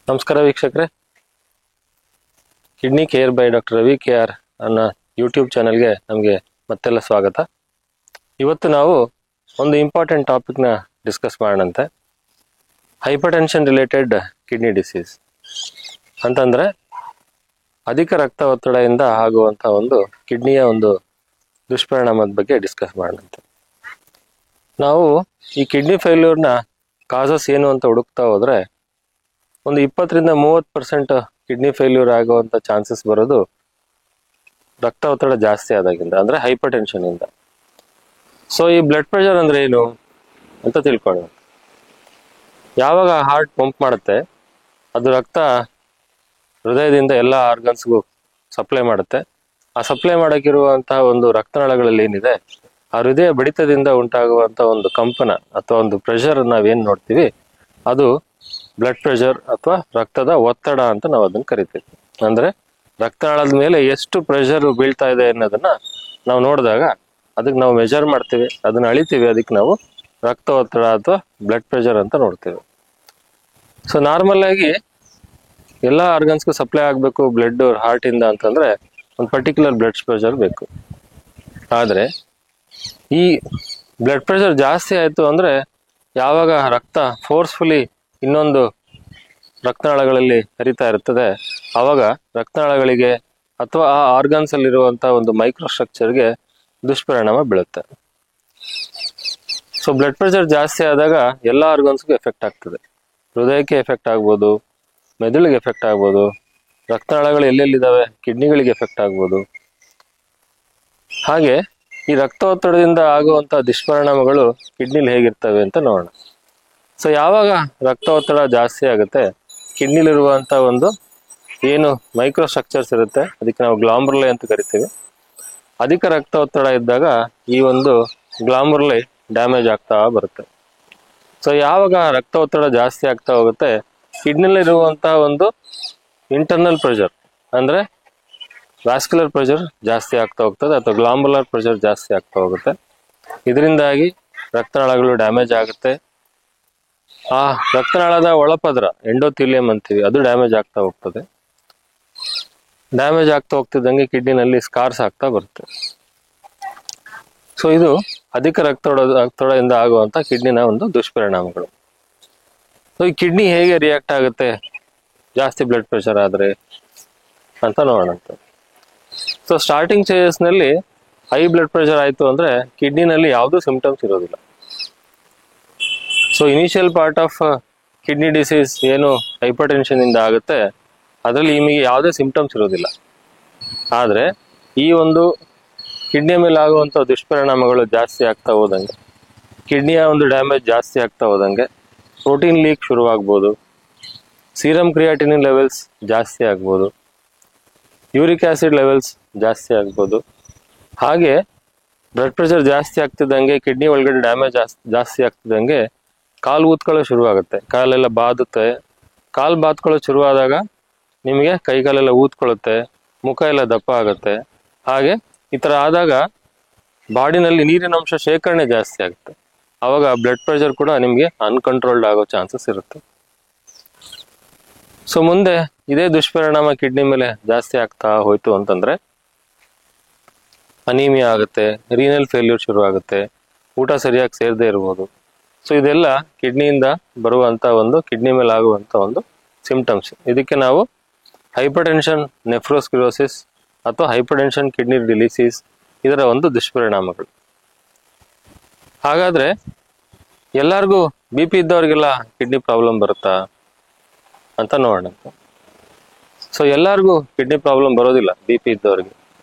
ನಮಸ್ಕಾರ ವೀಕ್ಷಕರೇ, kidney care by doctor Ravi KR ಅನ್ನೋ ಯೂಟ್ಯೂಬ್ ಚಾನಲ್ಗೆ ನಮಗೆ ಮತ್ತೆಲ್ಲ ಸ್ವಾಗತ. ಇವತ್ತು ನಾವು ಒಂದು ಇಂಪಾರ್ಟೆಂಟ್ ಟಾಪಿಕ್ನ ಡಿಸ್ಕಸ್ ಮಾಡೋಣಂತೆ. Hypertension related kidney disease ಅಂತಂದರೆ ಅಧಿಕ ರಕ್ತ ಒತ್ತಡದಿಂದ ಆಗುವಂಥ ಒಂದು ಕಿಡ್ನಿಯ ಒಂದು ದುಷ್ಪರಿಣಾಮದ ಬಗ್ಗೆ ಡಿಸ್ಕಸ್ ಮಾಡೋಣಂತೆ. ನಾವು ಈ ಕಿಡ್ನಿ ಫೇಲ್ಯೂರ್ನ ಕಾಸಸ್ ಏನು ಅಂತ ಹುಡುಕ್ತಾ ಹೋದರೆ ಒಂದು 20-30% ಕಿಡ್ನಿ ಫೇಲ್ಯೂರ್ ಆಗುವಂಥ ಚಾನ್ಸಸ್ ಬರೋದು ರಕ್ತ ಒತ್ತಡ ಜಾಸ್ತಿ ಆದಾಗಿಂದ, ಅಂದರೆ ಹೈಪರ್ ಟೆನ್ಷನಿಂದ. ಸೊ ಈ ಬ್ಲಡ್ ಪ್ರೆಷರ್ ಅಂದರೆ ಏನು ಅಂತ ತಿಳ್ಕೊಳ್ಳೋಣ. ಯಾವಾಗ ಹಾರ್ಟ್ ಪಂಪ್ ಮಾಡುತ್ತೆ, ಅದು ರಕ್ತ ಹೃದಯದಿಂದ ಎಲ್ಲ ಆರ್ಗನ್ಸ್ಗೂ ಸಪ್ಲೈ ಮಾಡುತ್ತೆ. ಆ ಸಪ್ಲೈ ಮಾಡೋಕ್ಕಿರುವಂತಹ ಒಂದು ರಕ್ತನಾಳಗಳಲ್ಲಿ ಏನಿದೆ, ಆ ಹೃದಯ ಬಡಿತದಿಂದ ಉಂಟಾಗುವಂಥ ಒಂದು ಕಂಪನ ಅಥವಾ ಒಂದು ಪ್ರೆಷರ್ ನಾವೇನು ನೋಡ್ತೀವಿ, ಅದು ಬ್ಲಡ್ ಪ್ರೆಷರ್ ಅಥವಾ ರಕ್ತದ ಒತ್ತಡ ಅಂತ ನಾವು ಅದನ್ನ ಕರಿತೀವಿ. ಅಂದ್ರೆ ರಕ್ತನಾಳದ ಮೇಲೆ ಎಷ್ಟು ಪ್ರೆಷರ್ ಬೀಳ್ತಾ ಇದೆ ಅನ್ನೋದನ್ನ ನಾವು ನೋಡಿದಾಗ ಅದಕ್ಕೆ ನಾವು ಮೆಜರ್ ಮಾಡ್ತೀವಿ, ಅದನ್ನ ಅಳಿತೀವಿ, ಅದಕ್ಕೆ ನಾವು ರಕ್ತ ಒತ್ತಡ ಅಥವಾ ಬ್ಲಡ್ ಪ್ರೆಷರ್ ಅಂತ ನೋಡ್ತೀವಿ. ಸೊ ನಾರ್ಮಲ್ ಆಗಿ ಎಲ್ಲ ಆರ್ಗನ್ಸ್ಗೂ ಸಪ್ಲೈ ಆಗಬೇಕು ಬ್ಲಡ್ ಹಾರ್ಟ್ ಇಂದ ಅಂತಂದ್ರೆ ಒಂದು ಪರ್ಟಿಕ್ಯುಲರ್ ಬ್ಲಡ್ ಪ್ರೆಷರ್ ಬೇಕು. ಆದ್ರೆ ಈ ಬ್ಲಡ್ ಪ್ರೆಷರ್ ಜಾಸ್ತಿ ಆಯ್ತು ಅಂದ್ರೆ ಯಾವಾಗ ರಕ್ತ ಫೋರ್ಸ್ಫುಲಿ ಇನ್ನೊಂದು ರಕ್ತನಾಳಗಳಲ್ಲಿ ಹರಿತಾ ಇರ್ತದೆ, ಆವಾಗ ರಕ್ತನಾಳಗಳಿಗೆ ಅಥವಾ ಆ ಆರ್ಗನ್ಸ್ ಅಲ್ಲಿರುವಂತ ಒಂದು ಮೈಕ್ರೋಸ್ಟ್ರಕ್ಚರ್ಗೆ ದುಷ್ಪರಿಣಾಮ ಬೀಳುತ್ತೆ. ಸೊ ಬ್ಲಡ್ ಪ್ರೆಷರ್ ಜಾಸ್ತಿ ಆದಾಗ ಎಲ್ಲ ಆರ್ಗನ್ಸ್ಗೂ ಎಫೆಕ್ಟ್ ಆಗ್ತದೆ. ಹೃದಯಕ್ಕೆ ಎಫೆಕ್ಟ್ ಆಗ್ಬೋದು, ಮೆದುಳಿಗೆ ಎಫೆಕ್ಟ್ ಆಗ್ಬೋದು, ರಕ್ತನಾಳಗಳು ಎಲ್ಲೆಲ್ಲಿದ್ದಾವೆ ಕಿಡ್ನಿಗಳಿಗೆ ಎಫೆಕ್ಟ್ ಆಗ್ಬೋದು. ಹಾಗೆ ಈ ರಕ್ತ ಒತ್ತಡದಿಂದ ಆಗುವಂತ ದುಷ್ಪರಿಣಾಮಗಳು ಕಿಡ್ನಿಲಿ ಹೇಗಿರ್ತವೆ ಅಂತ ನೋಡೋಣ. ಸೊ ಯಾವಾಗ ರಕ್ತ ಒತ್ತಡ ಜಾಸ್ತಿ ಆಗುತ್ತೆ, ಕಿಡ್ನಿಲಿರುವಂಥ ಒಂದು ಏನು ಮೈಕ್ರೋ ಸ್ಟ್ರಕ್ಚರ್ಸ್ ಇರುತ್ತೆ, ಅದಕ್ಕೆ ನಾವು ಗ್ಲಾಮರುಲೆ ಅಂತ ಕರಿತೀವಿ. ಅಧಿಕ ರಕ್ತ ಒತ್ತಡ ಇದ್ದಾಗ ಈ ಒಂದು ಗ್ಲಾಮರುಲೆ ಡ್ಯಾಮೇಜ್ ಆಗ್ತಾ ಬರುತ್ತೆ. ಸೊ ಯಾವಾಗ ರಕ್ತ ಒತ್ತಡ ಜಾಸ್ತಿ ಆಗ್ತಾ ಹೋಗುತ್ತೆ, ಕಿಡ್ನಿಲಿರುವಂಥ ಒಂದು ಇಂಟರ್ನಲ್ ಪ್ರೆಷರ್ ಅಂದರೆ ವ್ಯಾಸ್ಕ್ಯುಲರ್ ಪ್ರೆಷರ್ ಜಾಸ್ತಿ ಆಗ್ತಾ ಹೋಗ್ತದೆ ಅಥವಾ ಗ್ಲಾಮುಲರ್ ಪ್ರೆಷರ್ ಜಾಸ್ತಿ ಆಗ್ತಾ ಹೋಗುತ್ತೆ. ಇದರಿಂದಾಗಿ ರಕ್ತನಾಳಗಳು ಡ್ಯಾಮೇಜ್ ಆಗುತ್ತೆ. ಆ ರಕ್ತನಾಳದ ಒಳಪದರ ಎಂಡೋಥೀಲಿಯಂ ಅಂತೀವಿ, ಅದು ಡ್ಯಾಮೇಜ್ ಆಗ್ತಾ ಹೋಗ್ತದೆ. ಡ್ಯಾಮೇಜ್ ಆಗ್ತಾ ಹೋಗ್ತಿದ್ದಂಗೆ ಕಿಡ್ನಿನಲ್ಲಿ ಸ್ಕಾರ್ಸ್ ಆಗ್ತಾ ಬರುತ್ತೆ. ಸೊ ಇದು ಅಧಿಕ ರಕ್ತೊತ್ತಡದಿಂದ ಆಗುವಂತ ಕಿಡ್ನಿನ ಒಂದು ದುಷ್ಪರಿಣಾಮಗಳು. ಸೊ ಈ ಕಿಡ್ನಿ ಹೇಗೆ ರಿಯಾಕ್ಟ್ ಆಗುತ್ತೆ ಜಾಸ್ತಿ ಬ್ಲಡ್ ಪ್ರೆಷರ್ ಆದ್ರೆ ಅಂತ ನೋಡೋಣಂತೆ. ಸೊ ಸ್ಟಾರ್ಟಿಂಗ್ ಸ್ಟೇಜಸ್ ನಲ್ಲಿ ಹೈ ಬ್ಲಡ್ ಪ್ರೆಷರ್ ಆಯ್ತು ಅಂದ್ರೆ ಕಿಡ್ನಿನಲ್ಲಿ ಯಾವುದೂ ಸಿಂಪ್ಟಮ್ಸ್ ಇರೋದಿಲ್ಲ. So initial part of kidney disease ಏನು ಹೈಪರ್ ಟೆನ್ಷನ್ ಇಂದ ಆಗುತ್ತೆ, ಅದರಲ್ಲಿ ನಿಮಗೆ ಯಾವುದೇ ಸಿಂಪ್ಟಮ್ಸ್ ಇರೋದಿಲ್ಲ. ಆದರೆ ಈ ಒಂದು ಕಿಡ್ನಿಯ ಮೇಲೆ ಆಗುವಂಥ ದುಷ್ಪರಿಣಾಮಗಳು ಜಾಸ್ತಿ ಆಗ್ತಾ ಹೋದಂಗೆ, ಕಿಡ್ನಿಯ ಒಂದು ಡ್ಯಾಮೇಜ್ ಜಾಸ್ತಿ ಆಗ್ತಾ ಹೋದಂಗೆ ಪ್ರೋಟೀನ್ ಲೀಕ್ ಶುರುವಾಗ್ಬೋದು, ಸೀರಮ್ ಕ್ರಿಯಾಟಿನಿನ್ ಲೆವೆಲ್ಸ್ ಜಾಸ್ತಿ ಆಗ್ಬೋದು, ಯೂರಿಕ್ ಆಸಿಡ್ ಲೆವೆಲ್ಸ್ ಜಾಸ್ತಿ ಆಗ್ಬೋದು. ಹಾಗೆ ಬ್ಲಡ್ ಪ್ರೆಷರ್ ಜಾಸ್ತಿ ಆಗ್ತಿದ್ದಂಗೆ, ಕಿಡ್ನಿ ಒಳಗಡೆ ಡ್ಯಾಮೇಜ್ ಜಾಸ್ತಿ ಆಗ್ತಿದ್ದಂಗೆ ಕಾಲು ಊದ್ಕೊಳ್ಳೋ ಶುರುವಾಗುತ್ತೆ, ಕಾಲೆಲ್ಲ ಬಾದುತ್ತೆ. ಕಾಲು ಬಾದ್ಕೊಳ್ಳೋ ಶುರುವಾದಾಗ ನಿಮಗೆ ಕೈಕಾಲೆಲ್ಲ ಊದ್ಕೊಳ್ಳುತ್ತೆ, ಮುಖ ಎಲ್ಲ ದಪ್ಪ ಆಗುತ್ತೆ. ಹಾಗೆ ಈ ಥರ ಆದಾಗ ಬಾಡಿನಲ್ಲಿ ನೀರಿನ ಅಂಶ ಶೇಖರಣೆ ಜಾಸ್ತಿ ಆಗುತ್ತೆ. ಆವಾಗ ಬ್ಲಡ್ ಪ್ರೆಷರ್ ಕೂಡ ನಿಮಗೆ ಅನ್ಕಂಟ್ರೋಲ್ಡ್ ಆಗೋ ಚಾನ್ಸಸ್ ಇರುತ್ತೆ. ಸೊ ಮುಂದೆ ಇದೇ ದುಷ್ಪರಿಣಾಮ ಕಿಡ್ನಿ ಮೇಲೆ ಜಾಸ್ತಿ ಆಗ್ತಾ ಹೋಯ್ತು ಅಂತಂದ್ರೆ ಅನೀಮಿಯಾ ಆಗುತ್ತೆ, ರೀನಲ್ ಫೇಲ್ಯೂರ್ ಶುರು ಆಗುತ್ತೆ, ಊಟ ಸರಿಯಾಗಿ ಸೇರದೆ ಇರ್ಬೋದು. ಸೊ ಇದೆಲ್ಲ ಕಿಡ್ನಿಯಿಂದ ಬರುವಂತ ಒಂದು ಕಿಡ್ನಿ ಮೇಲೆ ಆಗುವಂತ ಒಂದು ಸಿಂಪ್ಟಮ್ಸ್. ಇದಕ್ಕೆ ನಾವು ಹೈಪರ್ ಟೆನ್ಷನ್ ನೆಫ್ರೋಸ್ಕ್ಲಿರೋಸಿಸ್ ಅಥವಾ ಹೈಪರ್ ಟೆನ್ಷನ್ ಕಿಡ್ನಿ ಡಿಸೀಸ್ ಇದರ ಒಂದು ದುಷ್ಪರಿಣಾಮಗಳು. ಹಾಗಾದ್ರೆ ಎಲ್ಲರಿಗೂ BP ಇದ್ದವ್ರಿಗೆಲ್ಲ ಕಿಡ್ನಿ ಪ್ರಾಬ್ಲಮ್ ಬರುತ್ತಾ ಅಂತ ನೋಡೋಣ. ಸೊ ಎಲ್ಲರಿಗೂ ಕಿಡ್ನಿ ಪ್ರಾಬ್ಲಮ್ ಬರೋದಿಲ್ಲ BP ಇದ್ದವ್ರಿಗೆ.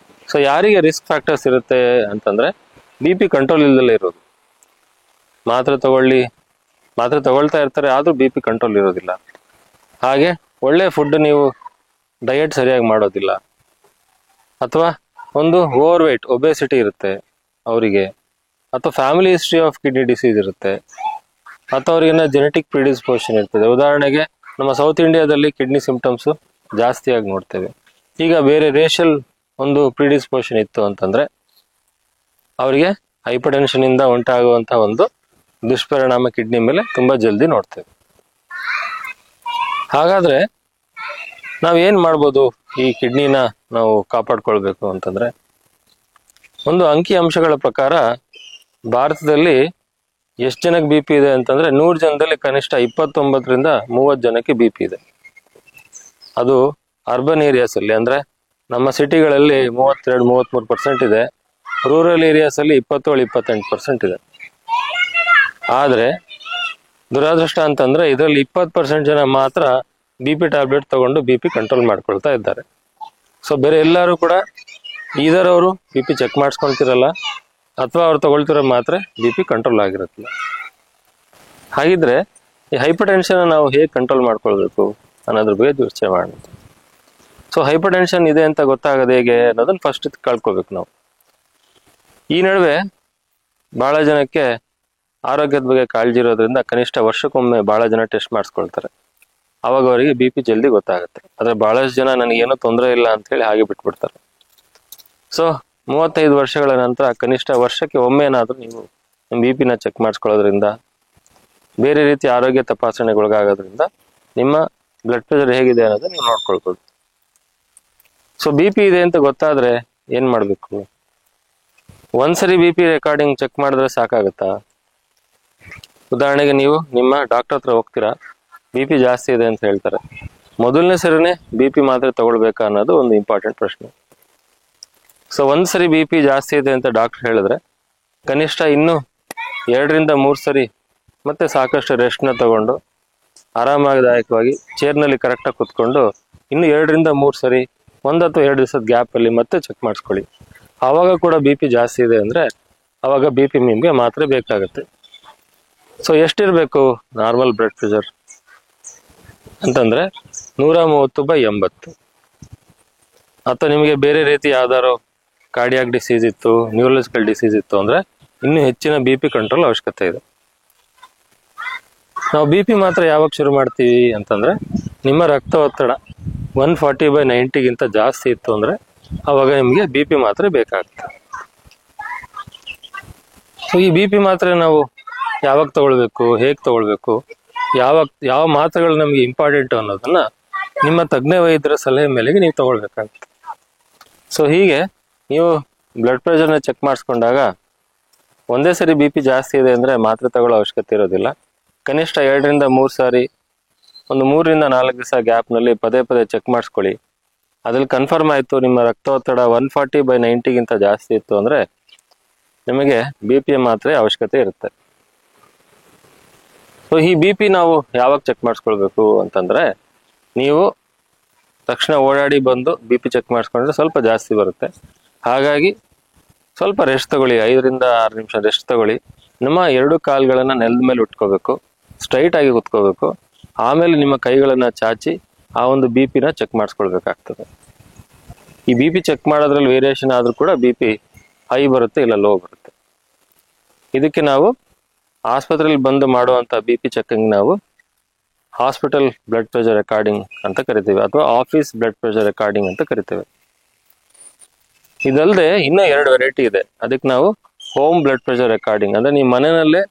ಸೊ ಯಾರಿಗೆ ರಿಸ್ಕ್ ಫ್ಯಾಕ್ಟರ್ಸ್ ಇರುತ್ತೆ ಅಂತಂದ್ರೆ BP ಕಂಟ್ರೋಲ್ ಇಲ್ದಲೇ ಇರೋದು. ಮಾತ್ರೆ ತಗೊಳ್ತಾ ಇರ್ತಾರೆ, ಆದ್ರೂ BP ಕಂಟ್ರೋಲ್ ಇರೋದಿಲ್ಲ. ಹಾಗೆ ಒಳ್ಳೆ ಫುಡ್ ನೀವು ಡಯಟ್ ಸರಿಯಾಗಿ ಮಾಡೋದಿಲ್ಲ, ಅಥವಾ ಒಂದು ಓವರ್ ವೇಟ್ ಒಬೆಸಿಟಿ ಇರುತ್ತೆ ಅವರಿಗೆ, ಅಥವಾ family history of kidney disease ಇರುತ್ತೆ, ಅಥವಾ ಅವ್ರಿಗೇನ ಜೆನೆಟಿಕ್ ಪ್ರಿಡಿಸ್ಪೋಷನ್ ಇರ್ತದೆ. ಉದಾಹರಣೆಗೆ ನಮ್ಮ ಸೌತ್ ಇಂಡಿಯಾದಲ್ಲಿ ಕಿಡ್ನಿ ಸಿಂಪ್ಟಮ್ಸ್ ಜಾಸ್ತಿಯಾಗಿ ನೋಡ್ತೇವೆ. ಈಗ ಬೇರೆ ರೇಷಲ್ ಒಂದು ಪ್ರಿಡಿಸ್ಪೋಷನ್ ಇತ್ತು ಅಂತಂದ್ರೆ ಅವರಿಗೆ ಹೈಪರ್ ಟೆನ್ಷನ್ ಇಂದ ಉಂಟಾಗುವಂತಹ ಒಂದು ದುಷ್ಪರಿಣಾಮ ಕಿಡ್ನಿ ಮೇಲೆ ತುಂಬಾ ಜಲ್ದಿ ನೋಡ್ತೇವೆ. ಹಾಗಾದ್ರೆ ನಾವೇನ್ ಮಾಡ್ಬೋದು ಈ ಕಿಡ್ನಿನ ನಾವು ಕಾಪಾಡ್ಕೊಳ್ಬೇಕು ಅಂತಂದ್ರೆ, ಒಂದು ಅಂಕಿ ಅಂಶಗಳ ಪ್ರಕಾರ ಭಾರತದಲ್ಲಿ ಎಷ್ಟು ಜನಕ್ಕೆ ಬಿ ಪಿ ಇದೆ ಅಂತಂದ್ರೆ 100 ಜನದಲ್ಲಿ ಕನಿಷ್ಠ 29ರಿಂದ 30 ಜನಕ್ಕೆ ಬಿ ಪಿ ಇದೆ. ಅದು ಅರ್ಬನ್ ಏರಿಯಾಸ್ ಅಲ್ಲಿ, ಅಂದ್ರೆ ನಮ್ಮ ಸಿಟಿಗಳಲ್ಲಿ 32-33% ಇದೆ. ರೂರಲ್ ಏರಿಯಾಸ್ ಅಲ್ಲಿ 27-28% ಇದೆ. ಆದ್ರೆ ದುರಾದೃಷ್ಟ ಅಂತಂದ್ರೆ ಇದರಲ್ಲಿ 20% ಜನ ಮಾತ್ರ ಬಿ ಪಿ ಟ್ಯಾಬ್ಲೆಟ್ ತಗೊಂಡು ಬಿ ಪಿ ಕಂಟ್ರೋಲ್ ಮಾಡ್ಕೊಳ್ತಾ ಇದ್ದಾರೆ. ಸೊ ಬೇರೆ ಎಲ್ಲರೂ ಕೂಡ ಈದರ್ ಅವರು ಬಿ ಪಿ ಚೆಕ್ ಮಾಡಿಸ್ಕೊಂತಿರಲ್ಲ, ಅಥವಾ ಅವ್ರು ತಗೊಳ್ತಿರೋ ಮಾತ್ರೆ ಬಿ ಪಿ ಕಂಟ್ರೋಲ್ ಆಗಿರುತ್ತಿಲ್ಲ. ಹಾಗಿದ್ರೆ ಈ ಹೈಪರ್ ಟೆನ್ಷನ್ ನಾವು ಹೇಗೆ ಕಂಟ್ರೋಲ್ ಮಾಡ್ಕೊಳ್ಬೇಕು ಅನ್ನೋದ್ರ ಬಗ್ಗೆ ಚರ್ಚೆ ಮಾಡೋಣ. ಸೊ ಹೈಪರ್ ಟೆನ್ಷನ್ ಇದೆ ಅಂತ ಗೊತ್ತಾಗದೆ ಹೇಗೆ ಅನ್ನೋದನ್ನ ಫಸ್ಟ್ ಕಳ್ಕೊಬೇಕು ನಾವು. ಈ ನಡುವೆ ಬಹಳ ಜನಕ್ಕೆ ಆರೋಗ್ಯದ ಬಗ್ಗೆ ಕಾಳಜಿ ಇರೋದ್ರಿಂದ ಕನಿಷ್ಠ ವರ್ಷಕ್ಕೊಮ್ಮೆ ಬಹಳ ಜನ ಟೆಸ್ಟ್ ಮಾಡಿಸ್ಕೊಳ್ತಾರೆ. ಅವಾಗ ಅವರಿಗೆ ಬಿ ಪಿ ಜಲ್ದಿ ಗೊತ್ತಾಗುತ್ತೆ. ಆದ್ರೆ ಬಹಳಷ್ಟು ಜನ ನನಗೇನೋ ತೊಂದರೆ ಇಲ್ಲ ಅಂತ ಹೇಳಿ ಹಾಗೆ ಬಿಟ್ಬಿಡ್ತಾರೆ. ಸೊ 35 ವರ್ಷಗಳ ನಂತರ ಕನಿಷ್ಠ ವರ್ಷಕ್ಕೆ ಒಮ್ಮೆನಾದ್ರೂ ನೀವು ನಿಮ್ಮ ಬಿ ಪಿನ ಚೆಕ್ ಮಾಡಿಸ್ಕೊಳ್ಳೋದ್ರಿಂದ, ಬೇರೆ ರೀತಿಯ ಆರೋಗ್ಯ ತಪಾಸಣೆಗೊಳಗಾಗೋದ್ರಿಂದ ನಿಮ್ಮ ಬ್ಲಡ್ ಪ್ರೆಷರ್ ಹೇಗಿದೆ ಅನ್ನೋದನ್ನ ನೀವು ನೋಡ್ಕೊಳ್ಬೋದು. ಸೊ ಬಿ ಪಿ ಇದೆ ಅಂತ ಗೊತ್ತಾದ್ರೆ ಏನ್ ಮಾಡ್ಬೇಕು? ಒಂದ್ಸರಿ ಬಿ ಪಿ ರೆಕಾರ್ಡಿಂಗ್ ಚೆಕ್ ಮಾಡಿದ್ರೆ ಸಾಕಾಗುತ್ತಾ? ಉದಾಹರಣೆಗೆ ನೀವು ನಿಮ್ಮ ಡಾಕ್ಟರ್ ಹತ್ರ ಹೋಗ್ತೀರಾ, ಬಿ ಪಿ ಜಾಸ್ತಿ ಇದೆ ಅಂತ ಹೇಳ್ತಾರೆ. ಮೊದಲನೇ ಸರಿನೇ ಬಿ ಪಿ ಮಾತ್ರೆ ತಗೊಳ್ಬೇಕಾ ಅನ್ನೋದು ಒಂದು ಇಂಪಾರ್ಟೆಂಟ್ ಪ್ರಶ್ನೆ. ಸೊ ಒಂದ್ಸರಿ ಬಿ ಪಿ ಜಾಸ್ತಿ ಇದೆ ಅಂತ ಡಾಕ್ಟರ್ ಹೇಳಿದ್ರೆ ಕನಿಷ್ಠ ಇನ್ನು 2ರಿಂದ 3 ಸರಿ ಮತ್ತೆ ಸಾಕಷ್ಟು ರೆಸ್ಟ್ನ ತಗೊಂಡು ಆರಾಮದಾಯಕವಾಗಿ ಚೇರ್ನಲ್ಲಿ ಕರೆಕ್ಟಾಗಿ ಕುತ್ಕೊಂಡು ಇನ್ನು 2ರಿಂದ 3 ಸರಿ 1 ಅಥವಾ 2 ದಿವಸದ ಗ್ಯಾಪ್ ಅಲ್ಲಿ ಮತ್ತೆ ಚೆಕ್ ಮಾಡಿಸ್ಕೊಳ್ಳಿ. ಆವಾಗ ಕೂಡ ಬಿ ಪಿ ಜಾಸ್ತಿ ಇದೆ ಅಂದ್ರೆ ಅವಾಗ ಬಿ ಪಿ ನಿಮ್ಗೆ ಮಾತ್ರೆ ಬೇಕಾಗುತ್ತೆ. ಸೊ ಎಷ್ಟಿರ್ಬೇಕು ನಾರ್ಮಲ್ ಬ್ಲಡ್ ಪ್ರೆಷರ್ ಅಂತಂದ್ರೆ 130/80. ಅಥವಾ ನಿಮಗೆ ಬೇರೆ ರೀತಿ ಯಾವ್ದಾರು ಕಾರ್ಡಿಯಾಕ್ ಡಿಸೀಸ್ ಇತ್ತು, ನ್ಯೂರಲಾಜಿಕಲ್ ಡಿಸೀಸ್ ಇತ್ತು ಅಂದ್ರೆ ಇನ್ನೂ ಹೆಚ್ಚಿನ ಬಿ ಪಿ ಕಂಟ್ರೋಲ್ ಅವಶ್ಯಕತೆ ಇದೆ. ನಾವು ಬಿ ಪಿ ಮಾತ್ರ ಯಾವಾಗ ಶುರು ಮಾಡ್ತೀವಿ ಅಂತಂದ್ರೆ ನಿಮ್ಮ ರಕ್ತ ಒತ್ತಡ 140/90ಗಿಂತ ಜಾಸ್ತಿ ಇತ್ತು ಅಂದ್ರೆ ಅವಾಗ ನಿಮಗೆ ಬಿ ಪಿ ಮಾತ್ರೆ ಬೇಕಾಗುತ್ತೆ. ಸೊ ಈ ಬಿ ಪಿ ಮಾತ್ರೆ ನಾವು ಯಾವಾಗ ತಗೊಳ್ಬೇಕು, ಹೇಗೆ ತಗೊಳ್ಬೇಕು, ಯಾವ ಮಾತ್ರೆಗಳು ನಮ್ಗೆ ಇಂಪಾರ್ಟೆಂಟ್ ಅನ್ನೋದನ್ನ ನಿಮ್ಮ ತಜ್ಞ ವೈದ್ಯರ ಸಲಹೆ ಮೇಲೆಗೆ ನೀವು ತಗೊಳ್ಬೇಕಾಗುತ್ತೆ. ಸೊ ಹೀಗೆ ನೀವು ಬ್ಲಡ್ ಪ್ರೆಷರ್ನ ಚೆಕ್ ಮಾಡಿಸ್ಕೊಂಡಾಗ ಒಂದೇ ಸರಿ ಬಿ ಪಿ ಜಾಸ್ತಿ ಇದೆ ಅಂದ್ರೆ ಮಾತ್ರೆ ತಗೊಳ್ಳೋ ಅವಶ್ಯಕತೆ ಇರೋದಿಲ್ಲ. ಕನಿಷ್ಠ 2ರಿಂದ 3 ಸಾರಿ ಒಂದು 3ರಿಂದ 4 ದಿವಸ ಗ್ಯಾಪ್ನಲ್ಲಿ ಪದೇ ಪದೇ ಚೆಕ್ ಮಾಡಿಸ್ಕೊಳ್ಳಿ. ಅದ್ರಲ್ಲಿ ಕನ್ಫರ್ಮ್ ಆಯ್ತು ನಿಮ್ಮ ರಕ್ತ ಒತ್ತಡ 140/90ಗಿಂತ ಜಾಸ್ತಿ ಇತ್ತು ಅಂದ್ರೆ ನಿಮಗೆ ಬಿ ಪಿ ಮಾತ್ರೆ ಅವಶ್ಯಕತೆ ಇರುತ್ತೆ. ಸೊ ಈ ಬಿ ಪಿ ನಾವು ಯಾವಾಗ ಚೆಕ್ ಮಾಡಿಸ್ಕೊಳ್ಬೇಕು ಅಂತಂದ್ರೆ, ನೀವು ತಕ್ಷಣ ಓಡಾಡಿ ಬಂದು ಬಿ ಪಿ ಚೆಕ್ ಮಾಡಿಸ್ಕೊಂಡ್ರೆ ಸ್ವಲ್ಪ ಜಾಸ್ತಿ ಬರುತ್ತೆ. ಹಾಗಾಗಿ ಸ್ವಲ್ಪ ರೆಸ್ಟ್ ತಗೊಳ್ಳಿ, 5ರಿಂದ 6 ನಿಮಿಷ ರೆಸ್ಟ್ ತಗೊಳ್ಳಿ. ನಿಮ್ಮ 2 ಕಾಲುಗಳನ್ನ ನೆಲದ ಮೇಲೆ ಉಟ್ಕೋಬೇಕು, ಸ್ಟ್ರೈಟ್ ಆಗಿ ಕುತ್ಕೋಬೇಕು. ಆಮೇಲೆ ನಿಮ್ಮ ಕೈಗಳನ್ನ ಚಾಚಿ ಆ ಒಂದು ಬಿ ಪಿನ ಚೆಕ್ ಮಾಡಿಸ್ಕೊಳ್ಬೇಕಾಗ್ತದೆ. ಈ ಬಿ ಪಿ ಚೆಕ್ ಮಾಡೋದ್ರಲ್ಲಿ ವೇರಿಯೇಷನ್ ಆದ್ರೂ ಕೂಡ ಬಿ ಪಿ ಹೈ ಬರುತ್ತೆ, ಇಲ್ಲ ಲೋ ಬರುತ್ತೆ. ಇದಕ್ಕೆ ನಾವು ಆಸ್ಪತ್ರೆಯಲ್ಲಿ ಬಂದು ಮಾಡುವಂತ ಬಿ ಪಿ ಚೆಕಿಂಗ್ ನಾವು ಹಾಸ್ಪಿಟಲ್ ಬ್ಲಡ್ ಪ್ರೆಷರ್ ರೆಕಾರ್ಡಿಂಗ್ ಅಂತ ಕರಿತೇವೆ, ಅಥವಾ ಆಫೀಸ್ ಬ್ಲಡ್ ಪ್ರೆಷರ್ ರೆಕಾರ್ಡಿಂಗ್ ಅಂತ ಕರಿತೇವೆ. ಇದಲ್ಲದೆ ಇನ್ನೂ 2 ವೆರೈಟಿ ಇದೆ. ಅದಕ್ಕೆ ನಾವು ಹೋಮ್ ಬ್ಲಡ್ ಪ್ರೆಷರ್ ರೆಕಾರ್ಡಿಂಗ್ ಅಂದ್ರೆ ನೀವು ಮನೆಯಲ್ಲೇ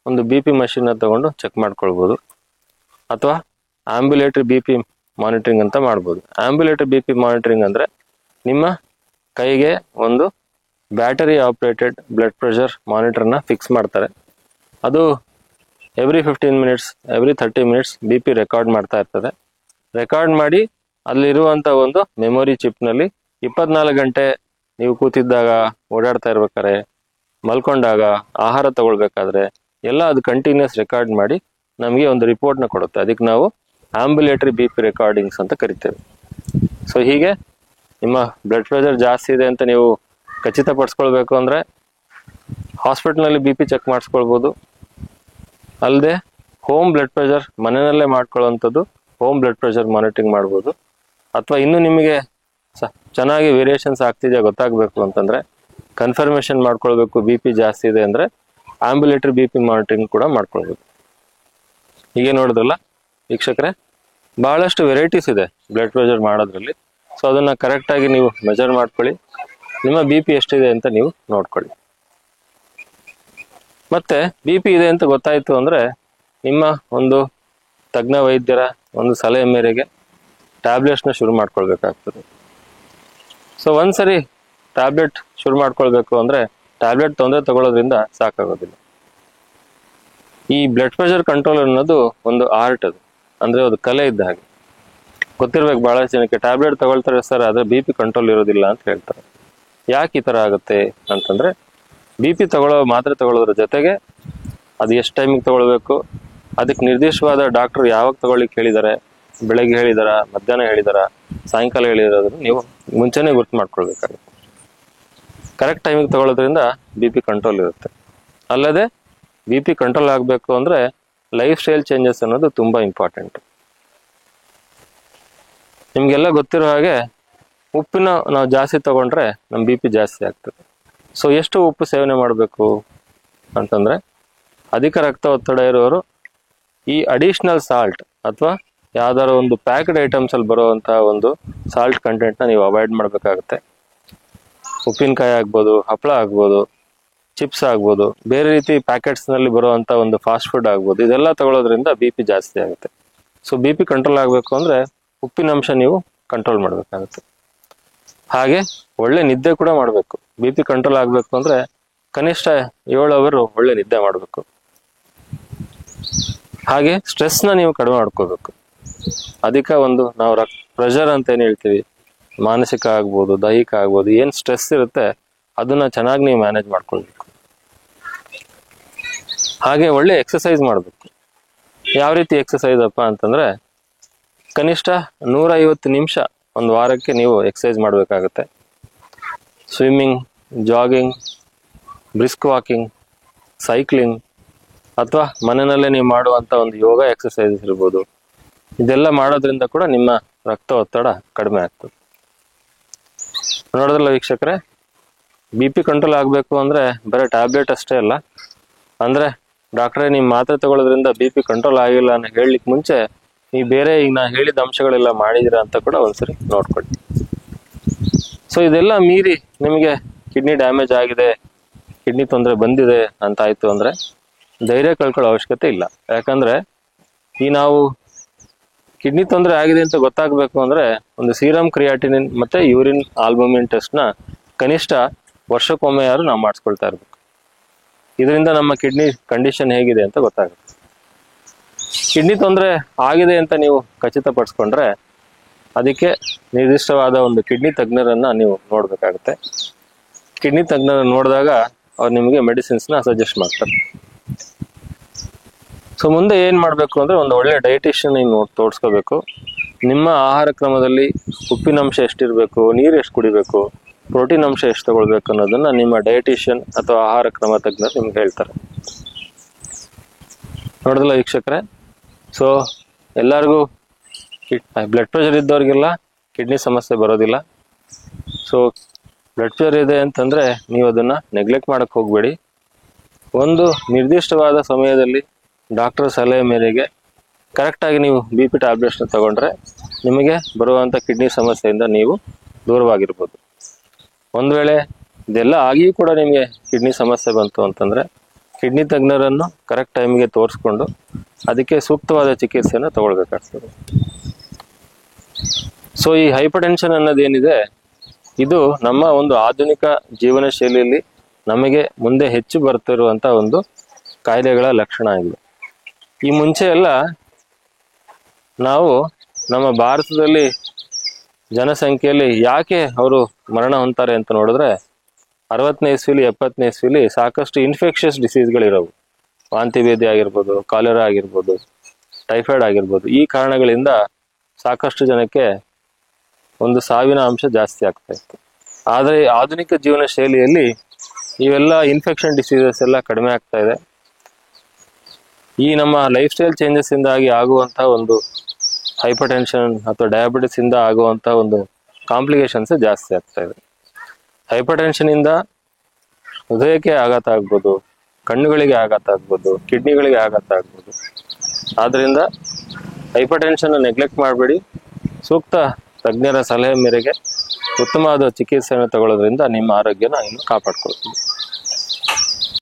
ಒಂದು ಬಿ ಪಿ ಮಷಿನ್ ತಗೊಂಡು ಚೆಕ್ ಮಾಡ್ಕೊಳ್ಬಹುದು, ಅಥವಾ ಆಂಬ್ಯುಲೇಟರಿ ಬಿ ಪಿ ಮಾನಿಟರಿಂಗ್ ಅಂತ ಮಾಡ್ಬೋದು. ಆಂಬ್ಯುಲೇಟರಿ ಬಿ ಪಿ ಮಾನಿಟರಿಂಗ್ ಅಂದ್ರೆ ನಿಮ್ಮ ಕೈಗೆ ಒಂದು ಬ್ಯಾಟರಿ ಆಪರೇಟೆಡ್ ಬ್ಲಡ್ ಪ್ರೆಷರ್ ಮಾನಿಟರ್ನ ಫಿಕ್ಸ್ ಮಾಡ್ತಾರೆ. ಅದು every 15 minutes, every 30 minutes B P record ಮಾಡ್ತಾ ಇರ್ತದೆ. ರೆಕಾರ್ಡ್ ಮಾಡಿ ಅಲ್ಲಿರುವಂತ ಒಂದು ಮೆಮೊರಿ ಚಿಪ್ನಲ್ಲಿ 24 ಗಂಟೆ ನೀವು ಕೂತಿದ್ದಾಗ, ಓಡಾಡ್ತಾ ಇರ್ಬೇಕಾದ್ರೆ, ಮಲ್ಕೊಂಡಾಗ, ಆಹಾರ ತಗೊಳ್ಬೇಕಾದ್ರೆ ಎಲ್ಲ ಅದು ಕಂಟಿನ್ಯೂಸ್ ರೆಕಾರ್ಡ್ ಮಾಡಿ ನಮಗೆ ಒಂದು ರಿಪೋರ್ಟ್ನ ಕೊಡುತ್ತೆ. ಅದಕ್ಕೆ ನಾವು ಆಂಬ್ಯುಲೇಟರಿ ಬಿ ಪಿ ರೆಕಾರ್ಡಿಂಗ್ಸ್ ಅಂತ ಕರಿತೇವೆ. ಸೊ ಹೀಗೆ ನಿಮ್ಮ ಬ್ಲಡ್ ಪ್ರೆಷರ್ ಜಾಸ್ತಿ ಇದೆ ಅಂತ ನೀವು ಖಚಿತಪಡಿಸ್ಕೊಳ್ಬೇಕು ಅಂದ್ರೆ ಹಾಸ್ಪಿಟಲ್ನಲ್ಲಿ ಬಿ ಪಿ ಚೆಕ್ ಮಾಡಿಸ್ಕೊಳ್ಬೋದು. ಅಲ್ಲದೆ ಹೋಮ್ ಬ್ಲಡ್ ಪ್ರೆಷರ್ ಮನೆಯಲ್ಲೇ ಮಾಡ್ಕೊಳ್ಳುವಂಥದ್ದು ಹೋಮ್ ಬ್ಲಡ್ ಪ್ರೆಷರ್ ಮಾನಿಟರಿಂಗ್ ಮಾಡ್ಬೋದು. ಅಥವಾ ಇನ್ನು ನಿಮಗೆ ಚೆನ್ನಾಗಿ ವೇರಿಯೇಷನ್ಸ್ ಆಗ್ತಿದೆಯಾ ಗೊತ್ತಾಗಬೇಕು ಅಂತಂದ್ರೆ, ಕನ್ಫರ್ಮೇಷನ್ ಮಾಡ್ಕೊಳ್ಬೇಕು ಬಿ ಪಿ ಜಾಸ್ತಿ ಇದೆ ಅಂದ್ರೆ ಆಂಬ್ಯುಲೇಟರಿ ಬಿ ಪಿ ಮಾನಿಟರಿಂಗ್ ಕೂಡ ಮಾಡ್ಕೊಳ್ಬೇಕು. ಹೀಗೆ ನೋಡಿದ್ರಲ್ಲ ವೀಕ್ಷಕರೇ, ಬಹಳಷ್ಟು ವೆರೈಟೀಸ್ ಇದೆ ಬ್ಲಡ್ ಪ್ರೆಷರ್ ಮಾಡೋದ್ರಲ್ಲಿ. ಸೊ ಅದನ್ನ ಕರೆಕ್ಟ್ ಆಗಿ ನೀವು ಮೆಜರ್ ಮಾಡ್ಕೊಳ್ಳಿ, ನಿಮ್ಮ ಬಿ ಪಿ ಎಷ್ಟಿದೆ ಅಂತ ನೀವು ನೋಡ್ಕೊಳ್ಳಿ. ಮತ್ತೆ ಬಿ ಪಿ ಇದೆ ಅಂತ ಗೊತ್ತಾಯ್ತು ಅಂದ್ರೆ ನಿಮ್ಮ ಒಂದು ತಜ್ಞ ವೈದ್ಯರ ಒಂದು ಸಲಹೆ ಮೇರೆಗೆ ಟ್ಯಾಬ್ಲೆಟ್ಸ್ನ ಶುರು ಮಾಡ್ಕೊಳ್ಬೇಕಾಗ್ತದೆ. ಸೊ ಒಂದ್ಸರಿ ಟ್ಯಾಬ್ಲೆಟ್ ಶುರು ಮಾಡ್ಕೊಳ್ಬೇಕು ಅಂದ್ರೆ ಟ್ಯಾಬ್ಲೆಟ್ ತಗೊಳ್ಳೋದ್ರಿಂದ ಸಾಕಾಗೋದಿಲ್ಲ. ಈ ಬ್ಲಡ್ ಪ್ರೆಷರ್ ಕಂಟ್ರೋಲ್ ಅನ್ನೋದು ಒಂದು ಆರ್ಟ್, ಅದು ಅಂದ್ರೆ ಒಂದು ಕಲೆ ಇದ್ದ ಹಾಗೆ. ಗೊತ್ತಿರ್ಬೇಕು ಬಹಳಷ್ಟು ಜನಕ್ಕೆ, ಟ್ಯಾಬ್ಲೆಟ್ ತಗೊಳ್ತಾರೆ ಸರ್ ಆದ್ರೆ BP ಕಂಟ್ರೋಲ್ ಇರೋದಿಲ್ಲ ಅಂತ ಹೇಳ್ತಾರೆ. ಯಾಕೆ ಈ ತರ ಆಗುತ್ತೆ ಅಂತಂದ್ರೆ, BP ಮಾತ್ರೆ ತಗೊಳ್ಳೋದ್ರ ಜೊತೆಗೆ ಅದು ಎಷ್ಟು ಟೈಮಿಗೆ ತಗೊಳ್ಬೇಕು, ಅದಕ್ಕೆ ನಿರ್ದಿಷ್ಟವಾದ ಡಾಕ್ಟರ್ ಯಾವಾಗ ತಗೊಳ್ಳಿಕ್ಕೆ ಹೇಳಿದ್ದಾರೆ, ಬೆಳಗ್ಗೆ ಹೇಳಿದಾರ, ಮಧ್ಯಾಹ್ನ ಹೇಳಿದಾರ, ಸಾಯಂಕಾಲ ಹೇಳಿರೋದನ್ನ ನೀವು ಮುಂಚೆನೆ ಗುರ್ತು ಮಾಡ್ಕೊಳ್ಬೇಕಾಗುತ್ತೆ. ಕರೆಕ್ಟ್ ಟೈಮಿಗೆ ತಗೊಳ್ಳೋದ್ರಿಂದ BP ಕಂಟ್ರೋಲ್ ಇರುತ್ತೆ. ಅಲ್ಲದೆ BP ಕಂಟ್ರೋಲ್ ಆಗಬೇಕು ಅಂದ್ರೆ ಲೈಫ್ ಸ್ಟೈಲ್ ಚೇಂಜಸ್ ಅನ್ನೋದು ತುಂಬಾ ಇಂಪಾರ್ಟೆಂಟ್. ನಿಮ್ಗೆಲ್ಲ ಗೊತ್ತಿರೋ ಹಾಗೆ ಉಪ್ಪಿನ ನಾವು ಜಾಸ್ತಿ ತಗೊಂಡ್ರೆ ನಮ್ಮ BP ಜಾಸ್ತಿ ಆಗ್ತದೆ. ಸೊ ಎಷ್ಟು ಉಪ್ಪು ಸೇವನೆ ಮಾಡಬೇಕು ಅಂತಂದ್ರೆ, ಅಧಿಕ ರಕ್ತ ಒತ್ತಡ ಇರೋರು ಈ ಅಡಿಷನಲ್ ಸಾಲ್ಟ್ ಅಥವಾ ಯಾವ್ದಾರ ಒಂದು ಪ್ಯಾಕ್ಡ್ ಐಟಮ್ಸ್ ಅಲ್ಲಿ ಬರುವಂತಹ ಒಂದು ಸಾಲ್ಟ್ ಕಂಟೆಂಟ್ನ ನೀವು ಅವಾಯ್ಡ್ ಮಾಡಬೇಕಾಗುತ್ತೆ. ಉಪ್ಪಿನಕಾಯಿ ಆಗ್ಬೋದು, ಹಪ್ಪಳ ಆಗ್ಬೋದು, ಚಿಪ್ಸ್ ಆಗ್ಬೋದು, ಬೇರೆ ರೀತಿ ಪ್ಯಾಕೆಟ್ಸ್ ನಲ್ಲಿ ಬರುವಂತ ಒಂದು ಫಾಸ್ಟ್ ಫುಡ್ ಆಗ್ಬೋದು, ಇದೆಲ್ಲ ತಗೊಳ್ಳೋದ್ರಿಂದ BP ಜಾಸ್ತಿ ಆಗುತ್ತೆ. ಸೊ BP ಕಂಟ್ರೋಲ್ ಆಗಬೇಕು ಅಂದ್ರೆ ಉಪ್ಪಿನ ಅಂಶ ನೀವು ಕಂಟ್ರೋಲ್ ಮಾಡಬೇಕಾಗುತ್ತೆ. ಹಾಗೆ ಒಳ್ಳೆ ನಿದ್ದೆ ಕೂಡ ಮಾಡಬೇಕು. BP ಕಂಟ್ರೋಲ್ ಆಗಬೇಕು ಅಂದ್ರೆ ಕನಿಷ್ಠ 7 ಅವರ್ ಒಳ್ಳೆ ನಿದ್ದೆ ಮಾಡಬೇಕು. ಹಾಗೆ ಸ್ಟ್ರೆಸ್ನ ನೀವು ಕಡಿಮೆ ಮಾಡ್ಕೋಬೇಕು. ಅಧಿಕ ಒಂದು ನಾವು ಪ್ರೆಷರ್ ಅಂತ ಏನ್ ಹೇಳ್ತೀವಿ, ಮಾನಸಿಕ ಆಗ್ಬೋದು, ದೈಹಿಕ ಆಗ್ಬೋದು, ಏನ್ ಸ್ಟ್ರೆಸ್ ಇರುತ್ತೆ ಅದನ್ನ ಚೆನ್ನಾಗಿ ನೀವು ಮ್ಯಾನೇಜ್ ಮಾಡ್ಕೊಳ್ಬೇಕು. ಹಾಗೆ ಒಳ್ಳೆ ಎಕ್ಸಸೈಸ್ ಮಾಡಬೇಕು. ಯಾವ ರೀತಿ ಎಕ್ಸಸೈಸ್ ಅಪ್ಪ ಅಂತಂದ್ರೆ, ಕನಿಷ್ಠ 150 ನಿಮಿಷ ಒಂದು ವಾರಕ್ಕೆ ನೀವು ಎಕ್ಸಸೈಸ್ ಮಾಡಬೇಕಾಗುತ್ತೆ. Swimming, jogging, brisk walking, cycling, ಅಥವಾ ಮನೆಯಲ್ಲೇ ನೀವು ಮಾಡುವಂತ ಒಂದು ಯೋಗ ಎಕ್ಸಸೈಸ್ ಇರ್ಬೋದು. ಇದೆಲ್ಲ ಮಾಡೋದ್ರಿಂದ ಕೂಡ ನಿಮ್ಮ ರಕ್ತ ಒತ್ತಡ ಕಡಿಮೆ ಆಗ್ತದೆ. ನೋಡೋದ್ರಲ್ಲ ವೀಕ್ಷಕರೇ, BP ಕಂಟ್ರೋಲ್ ಆಗಬೇಕು ಅಂದ್ರೆ ಬರೀ ಟ್ಯಾಬ್ಲೆಟ್ ಅಷ್ಟೇ ಅಲ್ಲ, ಅಂದ್ರೆ ಡಾಕ್ಟ್ರೇ ನಿಮ್ ಮಾತ್ರೆ ತಗೊಳ್ಳೋದ್ರಿಂದ BP ಕಂಟ್ರೋಲ್ ಆಗಿಲ್ಲ ಅಂತ ಹೇಳಲಿಕ್ಕೆ ಮುಂಚೆ ನೀವು ಬೇರೆ ಈಗ ನಾ ಹೇಳಿದ ಅಂಶಗಳೆಲ್ಲ ಮಾಡಿದಿರಾ ಅಂತ ಕೂಡ ಒಂದ್ಸರಿ ನೋಡ್ಕೊಳ್ಳಿ. ಸೊ ಇದೆಲ್ಲ ಮೀರಿ ನಿಮಗೆ ಕಿಡ್ನಿ ಡ್ಯಾಮೇಜ್ ಆಗಿದೆ, ಕಿಡ್ನಿ ತೊಂದರೆ ಬಂದಿದೆ ಅಂತ ಆಯ್ತು ಅಂದ್ರೆ ಧೈರ್ಯ ಕಳ್ಕೊಳ್ಳೋ ಅವಶ್ಯಕತೆ ಇಲ್ಲ. ಯಾಕಂದ್ರೆ ಈ ನಾವು ಕಿಡ್ನಿ ತೊಂದರೆ ಆಗಿದೆ ಅಂತ ಗೊತ್ತಾಗ್ಬೇಕು ಅಂದ್ರೆ ಒಂದು ಸೀರಮ್ ಕ್ರಿಯಾಟಿನಿನ್ ಮತ್ತೆ ಯೂರಿನ್ ಆಲ್ಬುಮಿನ್ ಟೆಸ್ಟ್ ನ ಕನಿಷ್ಠ ವರ್ಷಕ್ಕೊಮ್ಮೆ ಯಾರು ನಾವು ಮಾಡಿಸ್ಕೊಳ್ತಾ ಇರ್ಬೇಕು. ಇದರಿಂದ ನಮ್ಮ ಕಿಡ್ನಿ ಕಂಡೀಷನ್ ಹೇಗಿದೆ ಅಂತ ಗೊತ್ತಾಗುತ್ತೆ. ಕಿಡ್ನಿ ತೊಂದರೆ ಆಗಿದೆ ಅಂತ ನೀವು ಖಚಿತಪಡಿಸ್ಕೊಂಡ್ರೆ ಅದಕ್ಕೆ ನಿರ್ದಿಷ್ಟವಾದ ಒಂದು ಕಿಡ್ನಿ ತಜ್ಞರನ್ನ ನೀವು ನೋಡ್ಬೇಕಾಗುತ್ತೆ. ಕಿಡ್ನಿ ತಜ್ಞರನ್ನ ನೋಡಿದಾಗ ಅವ್ರು ನಿಮಗೆ ಮೆಡಿಸಿನ್ಸ್ನ ಸಜೆಸ್ಟ್ ಮಾಡ್ತಾರೆ. ಸೊ ಮುಂದೆ ಏನ್ ಮಾಡ್ಬೇಕು ಅಂದ್ರೆ, ಒಂದು ಒಳ್ಳೆ ಡಯಟಿಷಿಯನ್ ನೀವು ತೋರಿಸ್ಕೋಬೇಕು. ನಿಮ್ಮ ಆಹಾರ ಕ್ರಮದಲ್ಲಿ ಉಪ್ಪಿನಂಶ ಎಷ್ಟಿರ್ಬೇಕು, ನೀರು ಎಷ್ಟು ಕುಡಿಬೇಕು, ಪ್ರೋಟೀನ್ ಅಂಶ ಎಷ್ಟು ತಗೊಳ್ಬೇಕು ಅನ್ನೋದನ್ನ ನಿಮ್ಮ ಡಯಟಿಷಿಯನ್ ಅಥವಾ ಆಹಾರ ಕ್ರಮ ತಜ್ಞರು ನಿಮ್ಗೆ ಹೇಳ್ತಾರೆ. ನೋಡಿದ್ರಲ್ಲ ವೀಕ್ಷಕರೇ, ಸೊ ಎಲ್ಲರಿಗೂ ಬ್ಲಡ್ ಪ್ರೆಷರ್ ಇದ್ದವ್ರಿಗೆಲ್ಲ ಕಿಡ್ನಿ ಸಮಸ್ಯೆ ಬರೋದಿಲ್ಲ. ಸೊ ಬ್ಲಡ್ ಪ್ರೆಷರ್ ಇದೆ ಅಂತಂದ್ರೆ ನೀವು ಅದನ್ನ ನೆಗ್ಲೆಕ್ಟ್ ಮಾಡಕ್ ಹೋಗ್ಬೇಡಿ. ಒಂದು ನಿರ್ದಿಷ್ಟವಾದ ಸಮಯದಲ್ಲಿ ಡಾಕ್ಟರ್ ಸಲಹೆ ಮೇರೆಗೆ ಕರೆಕ್ಟಾಗಿ ನೀವು BP ಟ್ಯಾಬ್ಲೆಟ್ಸ್ನ ತಗೊಂಡ್ರೆ ನಿಮಗೆ ಬರುವಂಥ ಕಿಡ್ನಿ ಸಮಸ್ಯೆಯಿಂದ ನೀವು ದೂರವಾಗಿರ್ಬೋದು. ಒಂದು ವೇಳೆ ಇದೆಲ್ಲ ಆಗಿಯೂ ಕೂಡ ನಿಮಗೆ ಕಿಡ್ನಿ ಸಮಸ್ಯೆ ಬಂತು ಅಂತಂದ್ರೆ ಕಿಡ್ನಿ ತಜ್ಞರನ್ನು ಕರೆಕ್ಟ್ ಟೈಮಿಗೆ ತೋರಿಸ್ಕೊಂಡು ಅದಕ್ಕೆ ಸೂಕ್ತವಾದ ಚಿಕಿತ್ಸೆಯನ್ನು ತಗೊಳ್ಬೇಕಾಗ್ತದೆ. ಸೊ ಈ ಹೈಪರ್ ಟೆನ್ಷನ್ ಅನ್ನೋದೇನಿದೆ, ಇದು ನಮ್ಮ ಒಂದು ಆಧುನಿಕ ಜೀವನ ಶೈಲಿಯಲ್ಲಿ ನಮಗೆ ಮುಂದೆ ಹೆಚ್ಚು ಬರ್ತಿರುವಂತ ಒಂದು ಕಾಯಿಲೆಗಳ ಲಕ್ಷಣ ಆಗಿದೆ. ಈ ಮುಂಚೆ ಎಲ್ಲ ನಾವು ನಮ್ಮ ಭಾರತದಲ್ಲಿ ಜನಸಂಖ್ಯೆಯಲ್ಲಿ ಯಾಕೆ ಅವರು ಮರಣ ಹೊಂತಾರೆ ಅಂತ ನೋಡಿದ್ರೆ, 60ನೇ ಇಸ್ವಿಲಿ 70ನೇ ಇಸ್ವಿಲಿ ಸಾಕಷ್ಟು ಇನ್ಫೆಕ್ಷಸ್ ಡಿಸೀಸ್ಗಳಿರೋವು. ವಾಂತಿ ಭೇದಿ ಆಗಿರ್ಬೋದು, ಕಾಲೆರಾ ಆಗಿರ್ಬೋದು, ಟೈಫಾಯ್ಡ್ ಆಗಿರ್ಬೋದು. ಈ ಕಾರಣಗಳಿಂದ ಸಾಕಷ್ಟು ಜನಕ್ಕೆ ಒಂದು ಸಾವಿನ ಅಂಶ ಜಾಸ್ತಿ ಆಗ್ತಾ ಇತ್ತು. ಆದರೆ ಆಧುನಿಕ ಜೀವನ ಶೈಲಿಯಲ್ಲಿ ಇವೆಲ್ಲ ಇನ್ಫೆಕ್ಷನ್ ಡಿಸೀಸಸ್ ಎಲ್ಲ ಕಡಿಮೆ ಆಗ್ತಾ ಇದೆ. ಈ ನಮ್ಮ ಲೈಫ್ ಸ್ಟೈಲ್ ಚೇಂಜಸ್ ಇಂದಾಗಿ ಆಗುವಂತಹ ಒಂದು ಹೈಪರ್ ಟೆನ್ಷನ್ ಅಥವಾ ಡಯಾಬಿಟಿಸ್ ಇಂದ ಆಗುವಂತಹ ಒಂದು ಕಾಂಪ್ಲಿಕೇಶನ್ಸ್ ಜಾಸ್ತಿ ಆಗ್ತಾ ಇದೆ. ಹೈಪರ್ ಟೆನ್ಷನ್ ಇಂದ ಹೃದಯಕ್ಕೆ ಆಘಾತ ಆಗ್ಬೋದು, ಕಣ್ಣುಗಳಿಗೆ ಆಘಾತ ಆಗ್ಬೋದು, ಕಿಡ್ನಿಗಳಿಗೆ ಆಘಾತ ಆಗ್ಬೋದು. ಆದ್ರಿಂದ ಹೈಪರ್ ಟೆನ್ಷನ್ ನೆಗ್ಲೆಕ್ಟ್ ಮಾಡಬೇಡಿ. ಸೂಕ್ತ ತಜ್ಞರ ಸಲಹೆ ಮೇರೆಗೆ ಉತ್ತಮವಾದ ಚಿಕಿತ್ಸೆಯನ್ನು ತಗೊಳ್ಳೋದ್ರಿಂದ ನಿಮ್ಮ ಆರೋಗ್ಯನ ಇನ್ನು ಕಾಪಾಡ್ಕೊಳ್ತೀವಿ.